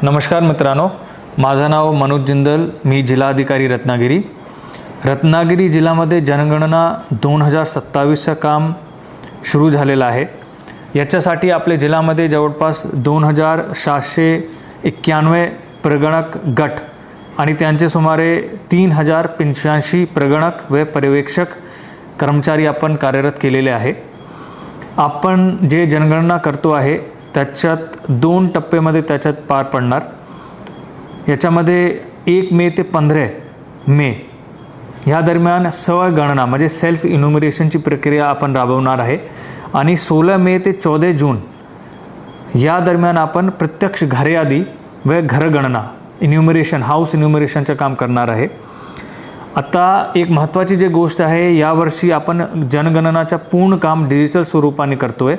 नमस्कार मित्रांनो, माझं नाव मनोज जिंदल, मी जिल्हाधिकारी रत्नागिरी जिल्ह्यामध्ये जनगणना 2027चं काम सुरू झालेलं आहे। याच्यासाठी आपल्या जिल्ह्यामध्ये जवळपास 2791 प्रगणक गट आणि त्यांचे सुमारे 3085 प्रगणक व पर्यवेक्षक कर्मचारी आपण कार्यरत केलेले आहे। आपण जे जनगणना करतो आहे त्याच्यात 2 टप्प्यामध्ये त्याच्यात पार पडणार। याच्यामध्ये 1 मे ते 15 मे ह्या दरम्यान स्वगणना म्हणजे सेल्फ इन्युमरेशनची प्रक्रिया आपण राबवणार आहे आणि 16 मे ते 14 जून या दरम्यान आपण प्रत्यक्ष घरयादी व घरगणना इन्युमरेशन हाऊस इन्युमरेशनचं काम करणार आहे। आता एक महत्त्वाची जी गोष्ट आहे, यावर्षी आपण जनगणनाचं पूर्ण काम डिजिटल स्वरूपाने करतोय।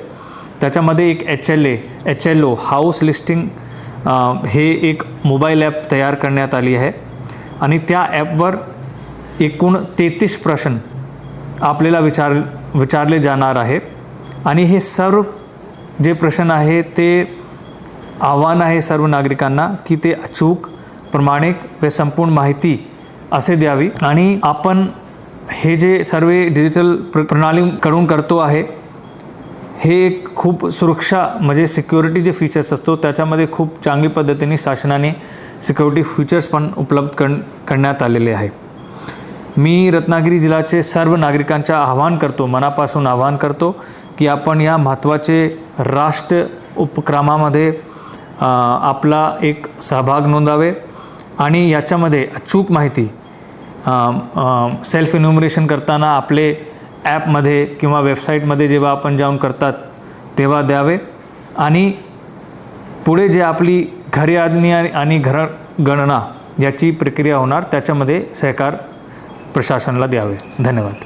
त्याच्यामध्ये एक HLO हाऊस लिस्टिंग हे एक मोबाईल ॲप तयार करण्यात आली आहे आणि त्या ॲपवर एकूण 33 प्रश्न आपल्याला विचारले जाणार आहे आणि हे सर्व जे प्रश्न आहे ते आव्हान आहे सर्व नागरिकांना की ते अचूक, प्रामाणिक व संपूर्ण माहिती असे द्यावी। आणि आपण हे जे सर्व डिजिटल प्रणालीकडून करतो आहे हे एक खूप सुरक्षा म्हणजे सिक्युरिटी जे फीचर्स असतो त्याच्यामध्ये खूप चांगली पद्धतीने शासनाने सिक्युरिटी फीचर्स पण उपलब्ध करण्यात आलेले आहे। मी रत्नागिरी जिल्ह्याचे सर्व नागरिकांचे मनापासून आवाहन करतो की आपण या महत्त्वाचे राष्ट्र उपक्रमामध्ये आपला एक सहभाग नोंदवावे आणि याच्यामध्ये अचूक माहिती सेल्फ इन्युमरेशन करताना आपले ॲपमध्ये किंवा वेबसाईटमध्ये जेव्हा आपण जाऊन करतात तेव्हा द्यावे आणि पुढे जे आपली घरयादी आणि घरगणना याची प्रक्रिया होणार त्याच्यामध्ये सहकार प्रशासनाला द्यावे। धन्यवाद।